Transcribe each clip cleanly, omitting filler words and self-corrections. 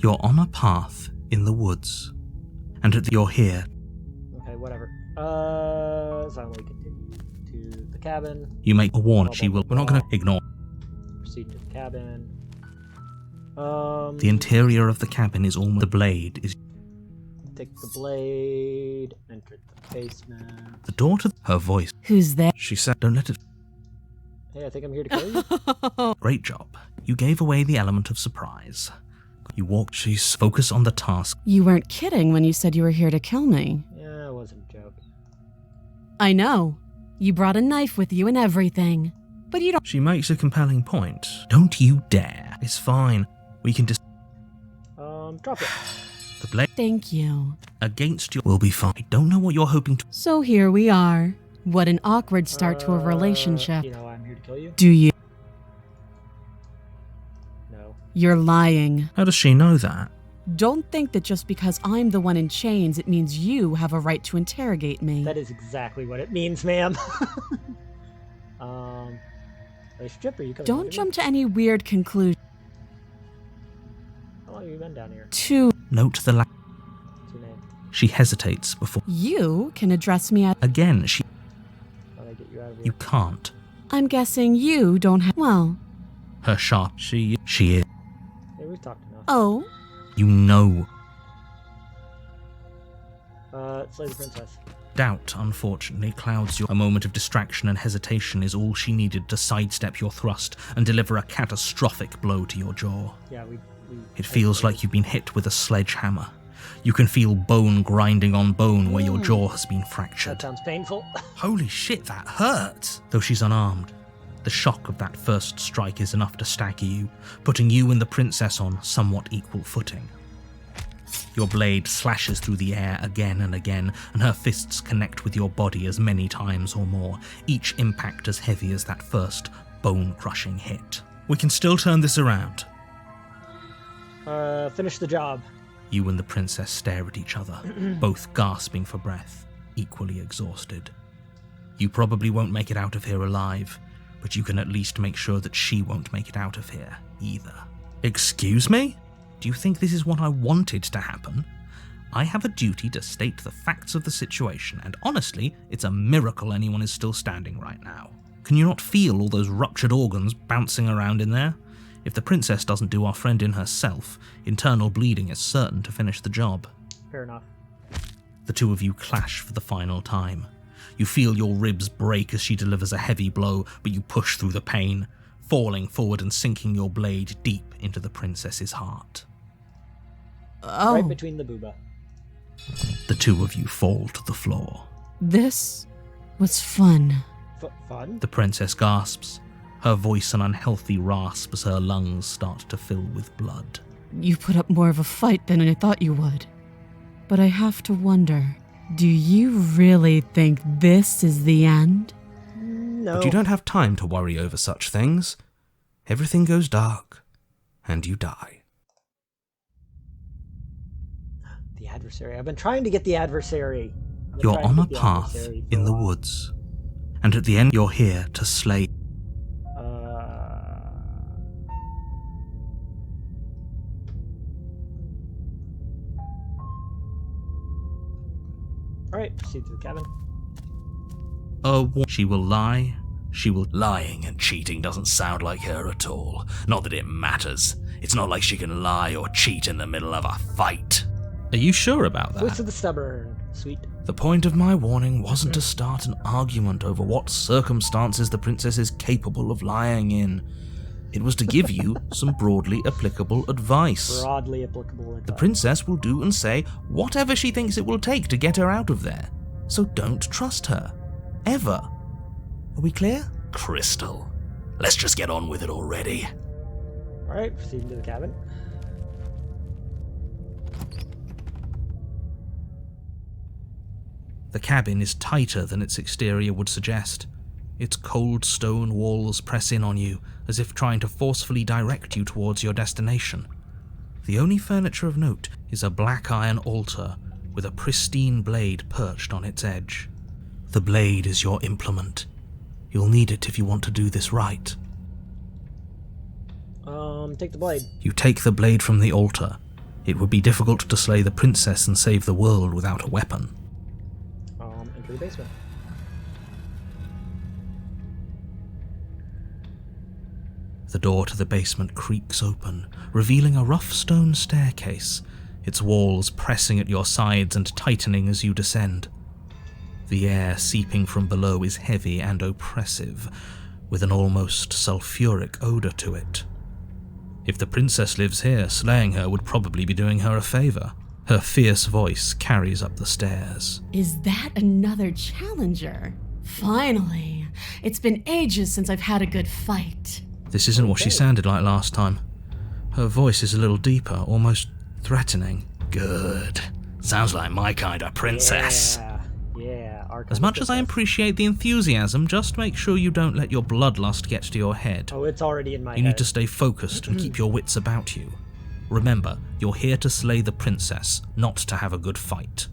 You're on a path in the woods, and you're here. Okay, whatever. So we continue to the cabin. You make a warning. We're not going to ignore. Proceed to the cabin. The interior of the cabin is almost. The blade is. Take the blade. Enter the basement. The door to her voice. Who's there? She said, "Don't let it." Hey, I think I'm here to kill you. Great job. You gave away the element of surprise. You walked. She's focus on the task. You weren't kidding when you said you were here to kill me. Yeah, it wasn't a joke. I know. You brought a knife with you and everything. But you don't. She makes a compelling point. Don't you dare. It's fine. We can just. Drop it. The blade. Thank you. Against you will be fine. I don't know what you're hoping to. So here we are. What an awkward start to a relationship. You know I'm here to kill you? Do you? No. You're lying. How does she know that? Don't think that just because I'm the one in chains, it means you have a right to interrogate me. That is exactly what it means, ma'am. Relationship, or you coming? Don't jump to any weird conclusion. How long have you been down here? Note the What's your name? She hesitates before. You can address me as. Again, she. How do I get you out of here? You can't. I'm guessing you don't have. Well. Her sharp. She is. Hey, we've talked enough. Oh. You know. Slay the princess. Doubt, unfortunately, clouds your. A moment of distraction and hesitation is all she needed to sidestep your thrust and deliver a catastrophic blow to your jaw. Yeah, we It feels like you've been hit with a sledgehammer. You can feel bone grinding on bone where your jaw has been fractured. That sounds painful. Holy shit, that hurt! Though she's unarmed, the shock of that first strike is enough to stagger you, putting you and the princess on somewhat equal footing. Your blade slashes through the air again and again, and her fists connect with your body as many times or more, each impact as heavy as that first bone-crushing hit. We can still turn this around. Finish the job. You and the princess stare at each other, both gasping for breath, equally exhausted. You probably won't make it out of here alive, but you can at least make sure that she won't make it out of here either. Excuse me? Do you think this is what I wanted to happen? I have a duty to state the facts of the situation, and honestly, it's a miracle anyone is still standing right now. Can you not feel all those ruptured organs bouncing around in there? If the princess doesn't do our friend in herself, internal bleeding is certain to finish the job. Fair enough. The two of you clash for the final time. You feel your ribs break as she delivers a heavy blow, but you push through the pain, falling forward and sinking your blade deep into the princess's heart. Oh. Right between the booba. The two of you fall to the floor. This was fun. Fun? The princess gasps, her voice an unhealthy rasp as her lungs start to fill with blood. You put up more of a fight than I thought you would. But I have to wonder, do you really think this is the end? No. But you don't have time to worry over such things. Everything goes dark, and you die. The adversary. I've been trying to get the adversary. You're on a path in the woods, and at the end you're here to slay. Alright, proceed to the cabin. She will lie. She will. Lying and cheating doesn't sound like her at all. Not that it matters. It's not like she can lie or cheat in the middle of a fight. Are you sure about Twist that? of the stubborn. Sweet. The point of my warning wasn't to start an argument over what circumstances the princess is capable of lying in. It was to give you some broadly applicable advice. Broadly applicable advice. The princess will do and say whatever she thinks it will take to get her out of there. So don't trust her. Ever. Are we clear? Crystal. Let's just get on with it already. Alright, proceed to the cabin. The cabin is tighter than its exterior would suggest. Its cold stone walls press in on you, as if trying to forcefully direct you towards your destination. The only furniture of note is a black iron altar with a pristine blade perched on its edge. The blade is your implement. You'll need it if you want to do this right. Take the blade. You take the blade from the altar, It would be difficult to slay the princess and save the world without a weapon. Enter the basement. The door to the basement creaks open, revealing a rough stone staircase, its walls pressing at your sides and tightening as you descend. The air seeping from below is heavy and oppressive, with an almost sulphuric odor to it. If the princess lives here, slaying her would probably be doing her a favor. Her fierce voice carries up the stairs. Is that another challenger? Finally. It's been ages since I've had a good fight. This isn't what she sounded like last time. Her voice is a little deeper, almost threatening. Good. Sounds like my kind of princess. Yeah. As much as I appreciate the enthusiasm, just make sure you don't let your bloodlust get to your head. Oh, it's already in my head. You need to stay focused and keep your wits about you. Remember, you're here to slay the princess, not to have a good fight.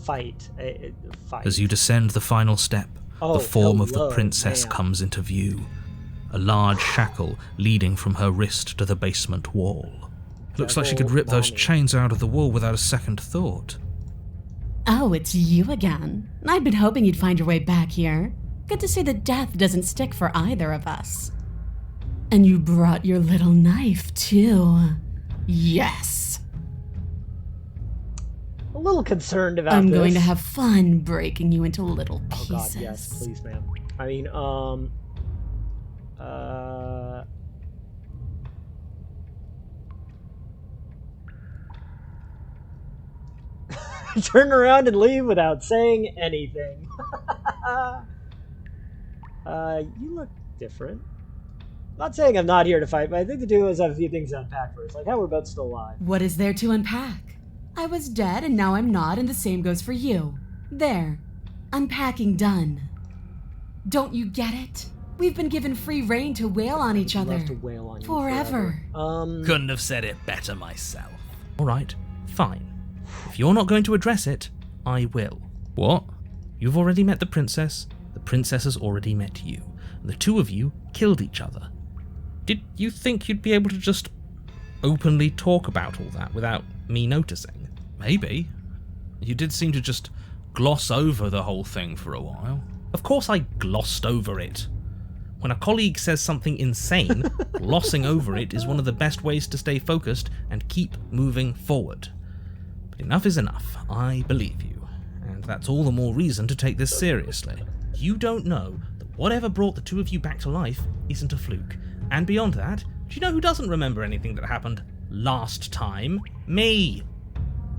Fight. As you descend the final step, the form of the princess ma'am. comes into view. A large shackle leading from her wrist to the basement wall. It looks like she could rip those chains out of the wall without a second thought. Oh, it's you again. I'd been hoping you'd find your way back here. Good to see that death doesn't stick for either of us. And you brought your little knife, too. Yes. A little concerned about I'm this. going to have fun breaking you into little pieces. Oh god, yes, please, ma'am. I mean, turn around and leave without saying anything. You look different. Not saying I'm not here to fight, but I think the two of us have a few things to unpack first, like how we're both still alive. What is there to unpack? I was dead and now I'm not, and the same goes for you. There. Unpacking done. Don't you get it? We've been given free rein to wail on each other. Love to wail on you forever. Couldn't have said it better myself. Alright, fine. If you're not going to address it, I will. What? You've already met the princess has already met you, and the two of you killed each other. Did you think you'd be able to just openly talk about all that without me noticing? Maybe. You did seem to just gloss over the whole thing for a while. Of course I glossed over it. When a colleague says something insane, glossing over it is one of the best ways to stay focused and keep moving forward. But enough is enough. I believe you. And that's all the more reason to take this seriously. You don't know that whatever brought the two of you back to life isn't a fluke. And beyond that, do you know who doesn't remember anything that happened last time? Me.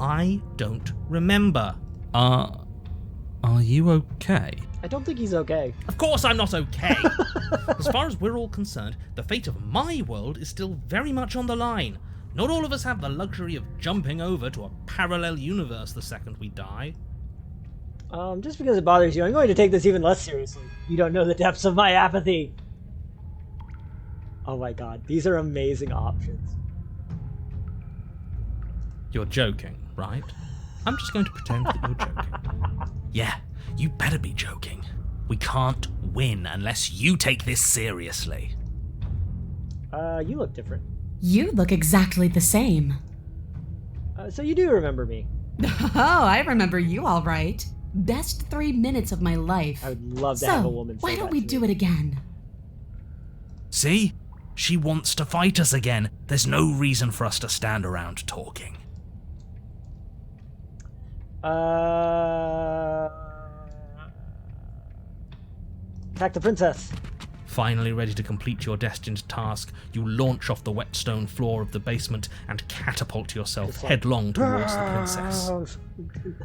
I don't remember. Are you okay? I don't think he's okay. Of course I'm not okay! As far as we're all concerned, the fate of my world is still very much on the line. Not all of us have the luxury of jumping over to a parallel universe the second we die. Just because it bothers you, I'm going to take this even less seriously. You don't know the depths of my apathy. Oh my god, these are amazing options. You're joking, right? I'm just going to pretend that you're joking. Yeah, you better be joking. We can't win unless you take this seriously. You look different. You look exactly the same. So you do remember me. Oh, I remember you all right. Best 3 minutes of my life. I would love to have a woman say why don't that we to do me. it again? See? She wants to fight us again. There's no reason for us to stand around talking. Attack the princess. Finally ready to complete your destined task, you launch off the wet stone floor of the basement and catapult yourself headlong towards the princess.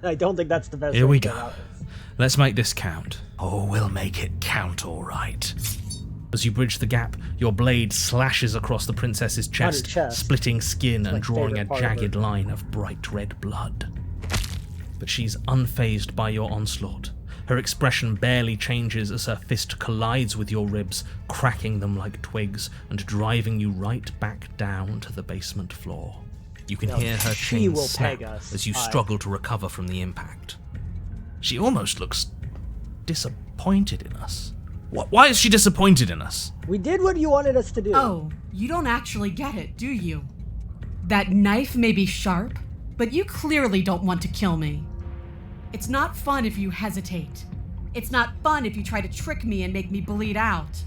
I don't think that's the best Here way we to go. get out of this. Let's make this count. Oh, we'll make it count all right. As you bridge the gap, your blade slashes across the princess's chest, splitting skin and my drawing a favorite part of jagged her. line of bright red blood. But she's unfazed by your onslaught. Her expression barely changes as her fist collides with your ribs, cracking them like twigs and driving you right back down to the basement floor. You can Now, hear her she chains will snap peg us. as you struggle to recover from the impact. She almost looks disappointed in us. Why is she disappointed in us? We did what you wanted us to do. Oh, you don't actually get it, do you? That knife may be sharp, but you clearly don't want to kill me. It's not fun if you hesitate. It's not fun if you try to trick me and make me bleed out.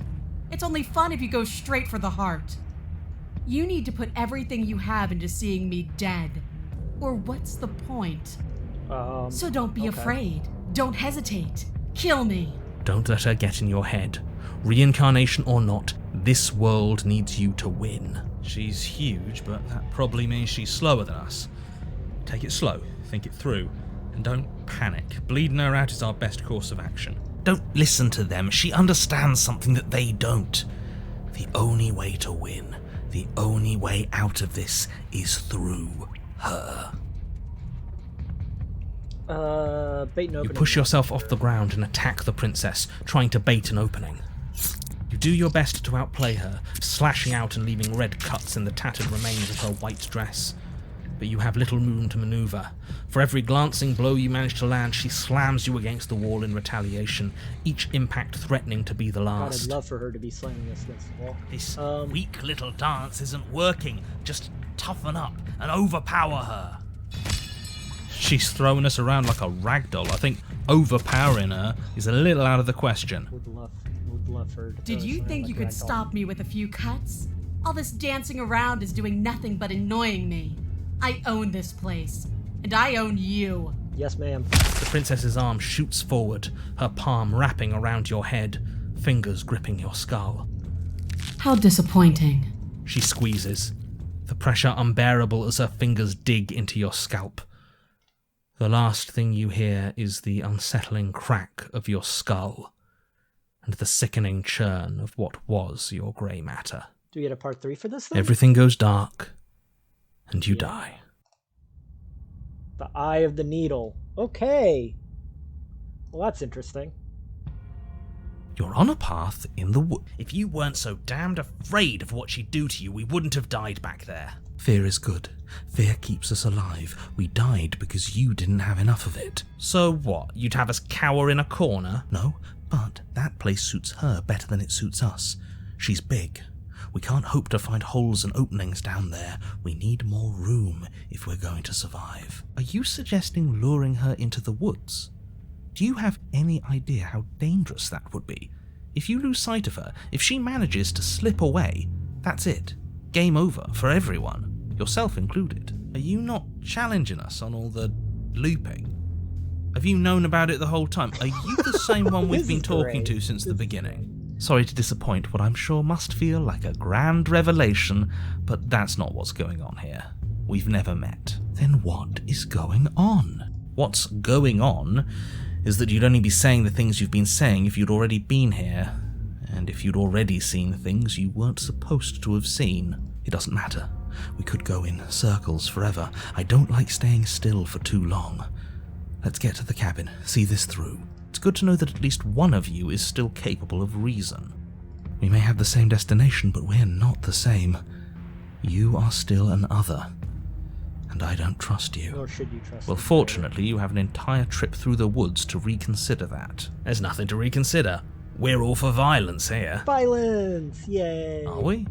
It's only fun if you go straight for the heart. You need to put everything you have into seeing me dead. Or what's the point? So don't be afraid. Don't hesitate. Kill me. Don't let her get in your head. Reincarnation or not, this world needs you to win. She's huge, but that probably means she's slower than us. Take it slow, think it through, and don't panic. Bleeding her out is our best course of action. Don't listen to them. She understands something that they don't. The only way to win, the only way out of this is through her. Bait and opening. You push yourself off the ground and attack the princess, trying to bait an opening. You do your best to outplay her, slashing out and leaving red cuts in the tattered remains of her white dress. But you have little room to maneuver. For every glancing blow you manage to land, she slams you against the wall in retaliation, each impact threatening to be the God, last. I'd love for her to be slamming us against the wall. This weak little dance isn't working. Just toughen up and overpower her. She's throwing us around like a ragdoll. I think overpowering her is a little out of the question. Would love for her to Did throw you us think around you like a could ragdoll. stop me with a few cuts? All this dancing around is doing nothing but annoying me. I own this place, and I own you. Yes, ma'am. The princess's arm shoots forward, her palm wrapping around your head, fingers gripping your skull. How disappointing. She squeezes, the pressure unbearable as her fingers dig into your scalp. The last thing you hear is the unsettling crack of your skull and the sickening churn of what was your grey matter. Do we get a part 3 for this thing? Everything goes dark, and you die. The Eye of the Needle. Okay. Well, that's interesting. You're on a path in the wood. If you weren't so damned afraid of what she'd do to you, we wouldn't have died back there. Fear is good. Fear keeps us alive. We died because you didn't have enough of it. So what? You'd have us cower in a corner? No, but that place suits her better than it suits us. She's big. We can't hope to find holes and openings down there. We need more room if we're going to survive. Are you suggesting luring her into the woods? Do you have any idea how dangerous that would be? If you lose sight of her, if she manages to slip away, that's it. Game over for everyone, yourself included. Are you not challenging us on all the looping? Have you known about it the whole time? Are you the same one we've been talking to since the beginning? Sorry to disappoint what I'm sure must feel like a grand revelation, but that's not what's going on here. We've never met. Then what is going on? What's going on is that you'd only be saying the things you've been saying if you'd already been here, and if you'd already seen things you weren't supposed to have seen. It doesn't matter. We could go in circles forever. I don't like staying still for too long. Let's get to the cabin, see this through. It's good to know that at least one of you is still capable of reason. We may have the same destination, but we're not the same. You are still an other, and I don't trust you. Nor should you trust Well, me. fortunately, you have an entire trip through the woods to reconsider that. There's nothing to reconsider. We're all for violence here. Violence! Yay! Are we?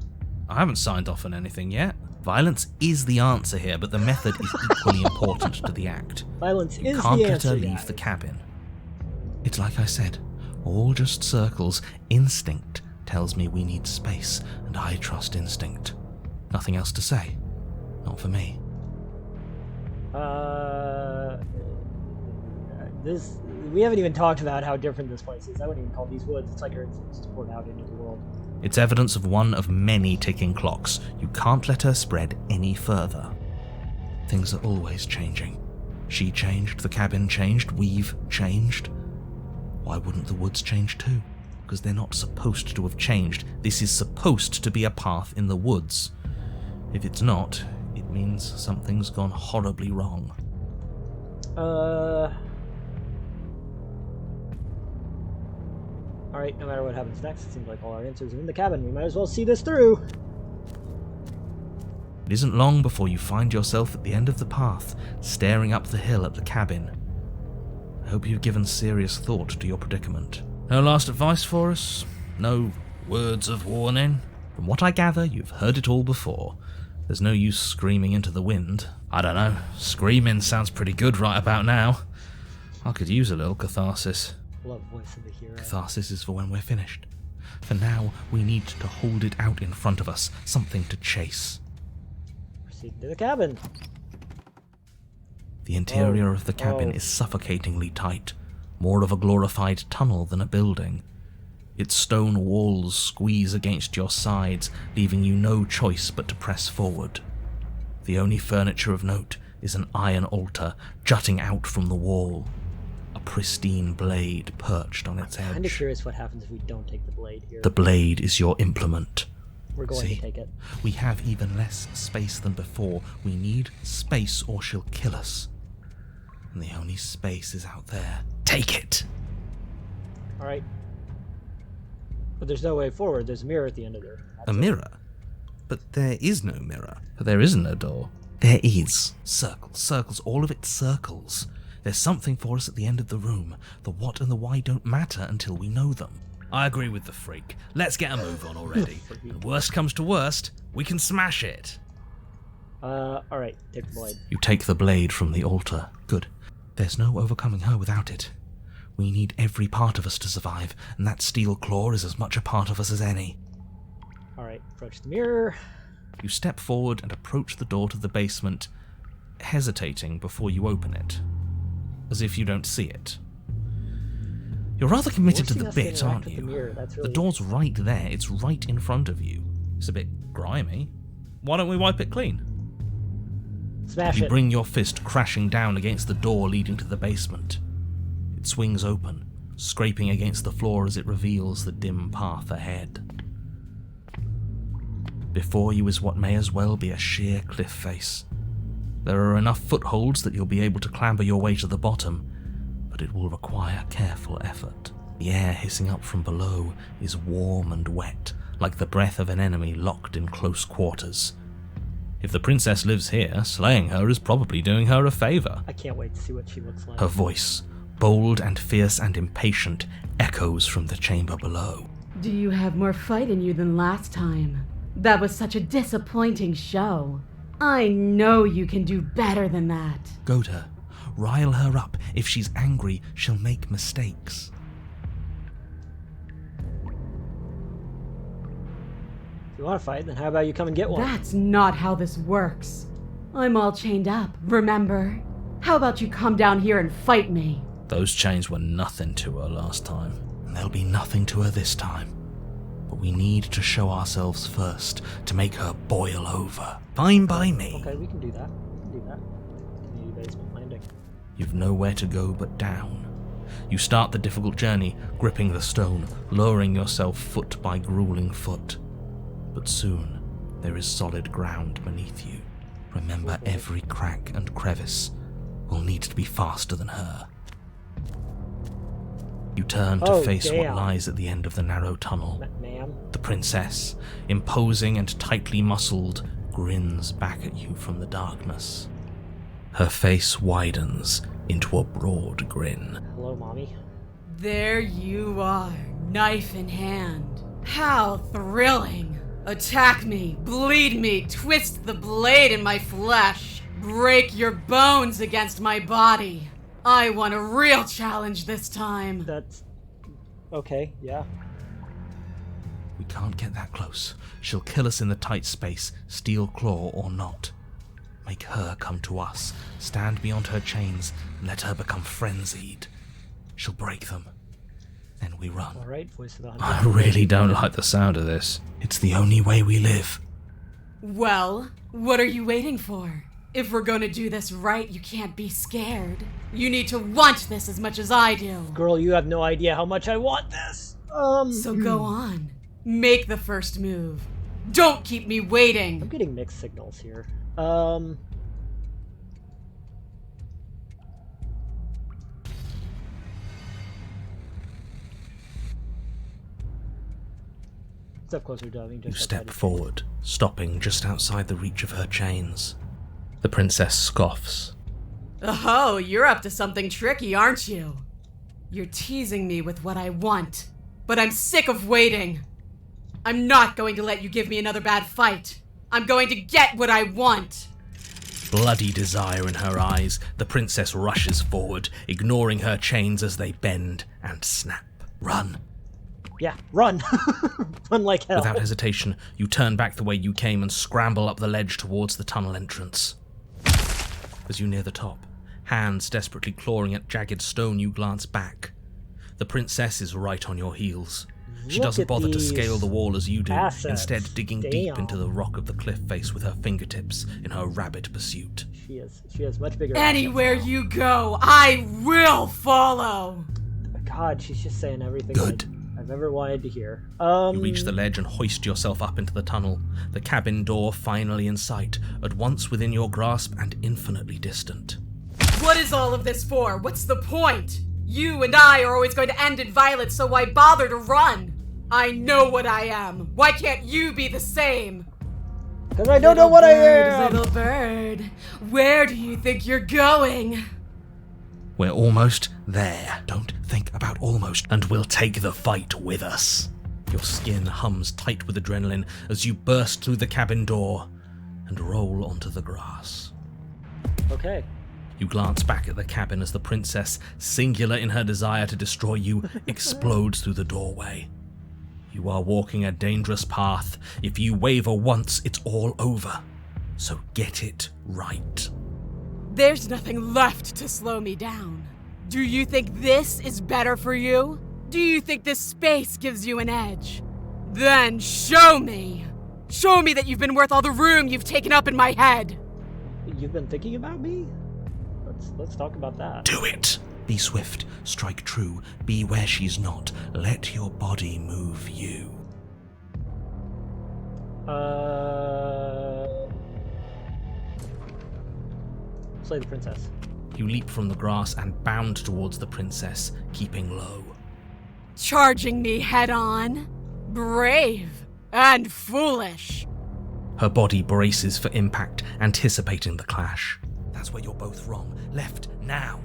I haven't signed off on anything yet. Violence is the answer here, but the method is equally important to the act. Violence You is can't the let answer. her leave the cabin. It's like I said, all just circles. Instinct tells me we need space, and I trust instinct. Nothing else to say. Not for me. We haven't even talked about how different this place is. I wouldn't even call these woods. It's like Earth's just poured out into the world. It's evidence of one of many ticking clocks. You can't let her spread any further. Things are always changing. She changed, the cabin changed, we've changed. Why wouldn't the woods change too? Because they're not supposed to have changed. This is supposed to be a path in the woods. If it's not, it means something's gone horribly wrong. Alright, no matter what happens next, it seems like all our answers are in the cabin. We might as well see this through. It isn't long before you find yourself at the end of the path, staring up the hill at the cabin. I hope you've given serious thought to your predicament. No last advice for us? No words of warning? From what I gather, you've heard it all before. There's no use screaming into the wind. I don't know, screaming sounds pretty good right about now. I could use a little catharsis. Love voice of the hero. Catharsis is for when we're finished. For now, we need to hold it out in front of us, something to chase. Proceed to the cabin. The interior of the cabin is suffocatingly tight, more of a glorified tunnel than a building. Its stone walls squeeze against your sides, leaving you no choice but to press forward. The only furniture of note is an iron altar jutting out from the wall, a pristine blade perched on its edge. I'm kind of curious what happens if we don't take the blade here. The blade is your implement. We're going to take it. We have even less space than before. We need space or she'll kill us. And the only space is out there. Take it! Alright. But there's no way forward. There's a mirror at the end of there. A mirror? But there is no mirror. But there isn't a door. There is. Circles, circles, all of it circles. There's something for us at the end of the room. The what and the why don't matter until we know them. I agree with the freak. Let's get a move on already. And worst comes to worst, we can smash it. Alright, take the blade. You take the blade from the altar. Good. There's no overcoming her without it. We need every part of us to survive, and that steel claw is as much a part of us as any. Alright, approach the mirror. You step forward and approach the door to the basement, hesitating before you open it, as if you don't see it. You're rather committed to the bit, aren't you? The door's right there, it's right in front of you. It's a bit grimy. Why don't we wipe it clean? Smash You it. bring your fist crashing down against the door leading to the basement. It swings open, scraping against the floor as it reveals the dim path ahead. Before you is what may as well be a sheer cliff face. There are enough footholds that you'll be able to clamber your way to the bottom, but it will require careful effort. The air hissing up from below is warm and wet, like the breath of an enemy locked in close quarters. If the princess lives here, slaying her is probably doing her a favor. I can't wait to see what she looks like. Her voice, bold and fierce and impatient, echoes from the chamber below. Do you have more fight in you than last time? That was such a disappointing show. I know you can do better than that. Goad her. Rile her up. If she's angry, she'll make mistakes. If you want to fight, then how about you come and get one? That's not how this works. I'm all chained up, remember? How about you come down here and fight me? Those chains were nothing to her last time, and they'll be nothing to her this time. But we need to show ourselves first to make her boil over. Fine by me. Okay, we can do that. We can do that. The basement landing. You've nowhere to go but down. You start the difficult journey, gripping the stone, lowering yourself foot by grueling foot. But soon, there is solid ground beneath you. Remember, every crack and crevice will need to be faster than her. You turn to face what lies at the end of the narrow tunnel. Ma'am? The princess, imposing and tightly muscled, grins back at you from the darkness. Her face widens into a broad grin. Hello, Mommy. There you are, knife in hand. How thrilling! Attack me, bleed me, twist the blade in my flesh, break your bones against my body. I want a real challenge this time. That's... okay, yeah. We can't get that close. She'll kill us in the tight space, steel claw or not. Make her come to us, stand beyond her chains, and let her become frenzied. She'll break them. Then we run. Alright, voice of the hunter. I really don't like the sound of this. It's the only way we live. Well, what are you waiting for? If we're gonna do this right, you can't be scared. You need to want this as much as I do. Girl, you have no idea how much I want this. So go on. Make the first move. Don't keep me waiting. I'm getting mixed signals here. Step closer, darling. You step forward, stopping just outside the reach of her chains. The princess scoffs. Oh, you're up to something tricky, aren't you? You're teasing me with what I want, but I'm sick of waiting. I'm not going to let you give me another bad fight. I'm going to get what I want. Bloody desire in her eyes, the princess rushes forward, ignoring her chains as they bend and snap. Run. Yeah, run. Run like hell. Without hesitation, you turn back the way you came and scramble up the ledge towards the tunnel entrance. As you near the top, hands desperately clawing at jagged stone, you glance back. The princess is right on your heels. She doesn't bother to scale the wall as you do, instead digging deep into the rock of the cliff face with her fingertips in her rabid pursuit. She has much bigger Anywhere you go, I will follow. God, she's just saying everything Good. I've ever wanted to hear. You reach the ledge and hoist yourself up into the tunnel, the cabin door finally in sight, at once within your grasp and infinitely distant. What is all of this for? What's the point? You and I are always going to end in violence, so why bother to run? I know what I am. Why can't you be the same? Because I don't know what I am! Little bird, where do you think you're going? We're almost there. Don't think about almost, and we'll take the fight with us. Your skin hums tight with adrenaline as you burst through the cabin door and roll onto the grass. Okay. You glance back at the cabin as the princess, singular in her desire to destroy you, explodes through the doorway. You are walking a dangerous path. If you waver once, it's all over. So get it right. There's nothing left to slow me down. Do you think this is better for you? Do you think this space gives you an edge? Then show me! Show me that you've been worth all the room you've taken up in my head! You've been thinking about me? Let's talk about that. Do it! Be swift, strike true, be where she's not. Let your body move you. Slay the princess. You leap from the grass and bound towards the princess, keeping low. Charging me head on? Brave and foolish. Her body braces for impact, anticipating the clash. That's where you're both wrong. Left, now.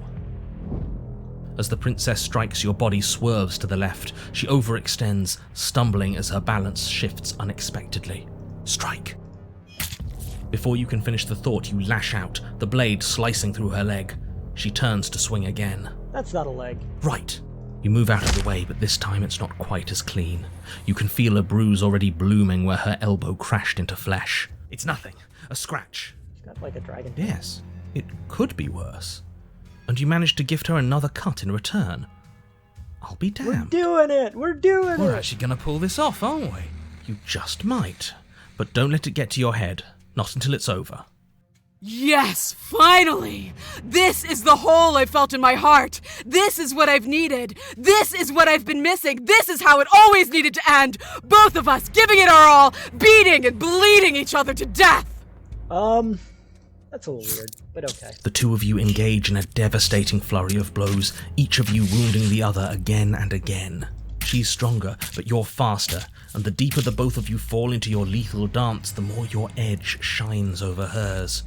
As the princess strikes, your body swerves to the left. She overextends, stumbling as her balance shifts unexpectedly. Strike. Before you can finish the thought, you lash out, the blade slicing through her leg. She turns to swing again. That's not a leg. Right. You move out of the way, but this time it's not quite as clean. You can feel a bruise already blooming where her elbow crashed into flesh. It's nothing. A scratch. She's got like a dragon. Yes, it could be worse. And you managed to gift her another cut in return. I'll be damned. We're doing it! We're doing We're it! actually going to pull this off, aren't we? You just might. But don't let it get to your head. Not until it's over. Yes, finally! This is the hole I've felt in my heart. This is what I've needed. This is what I've been missing. This is how it always needed to end. Both of us giving it our all, beating and bleeding each other to death. That's a little weird, but okay. The two of you engage in a devastating flurry of blows, each of you wounding the other again and again. She's stronger, but you're faster, and the deeper the both of you fall into your lethal dance, the more your edge shines over hers.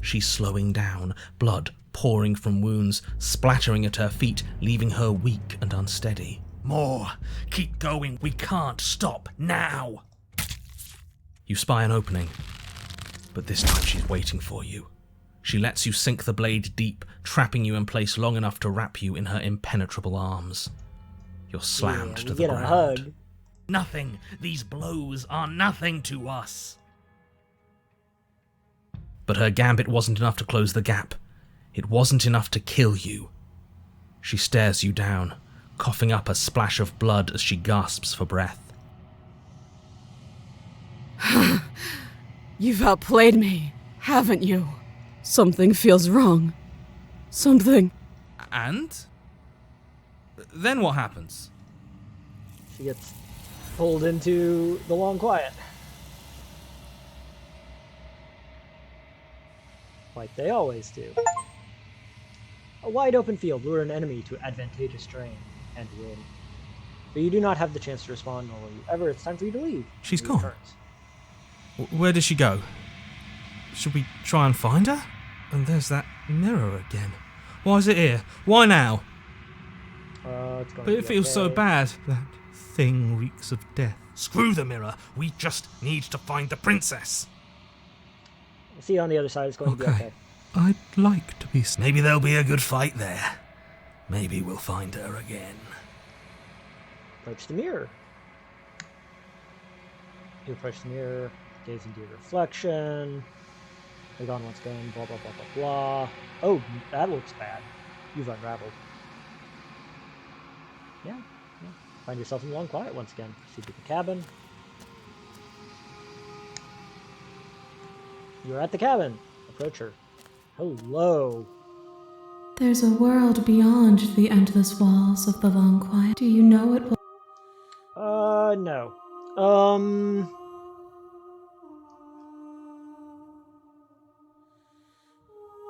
She's slowing down, blood pouring from wounds, splattering at her feet, leaving her weak and unsteady. More! Keep going! We can't stop now! You spy an opening, but this time she's waiting for you. She lets you sink the blade deep, trapping you in place long enough to wrap you in her impenetrable arms. You're slammed to the ground. A hug. Nothing! These blows are nothing to us! But her gambit wasn't enough to close the gap. It wasn't enough to kill you. She stares you down, coughing up a splash of blood as she gasps for breath. You've outplayed me, haven't you? Something feels wrong. Something. And? Then what happens? She gets pulled into the long quiet. Like they always do. A wide open field lure an enemy to advantageous terrain and win. But you do not have the chance to respond whenever it's time for you to leave. She's She gone. returns. Where does she go? Should we try and find her? And there's that mirror again. Why is it here? Why now? it's going But to it be feels so okay. bad. That thing reeks of death. Screw the mirror. We just need to find the princess. See you on the other side. It's going to be okay. I'd like to be. Maybe there'll be a good fight there. Maybe we'll find her again. Approach the mirror. You approach the mirror, gaze into your reflection. Click on once again, blah, blah, blah, blah, blah. Oh, that looks bad. You've unraveled. Yeah. Find yourself in the long quiet once again. Proceed to the cabin. You're at the cabin. Approach her. Hello. There's a world beyond the endless walls of the long quiet. Do you know it will? No.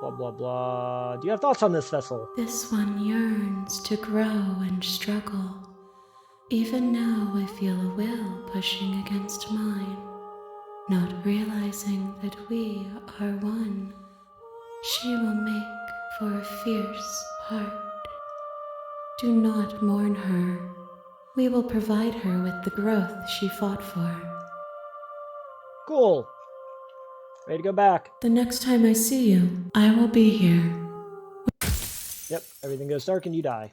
Blah, blah, blah. Do you have thoughts on this vessel? This one yearns to grow and struggle. Even now I feel a will pushing against mine, not realizing that we are one. She will make for a fierce heart. Do not mourn her. We will provide her with the growth she fought for. Cool. Ready to go back. The next time I see you, I will be here. Yep, everything goes dark and you die.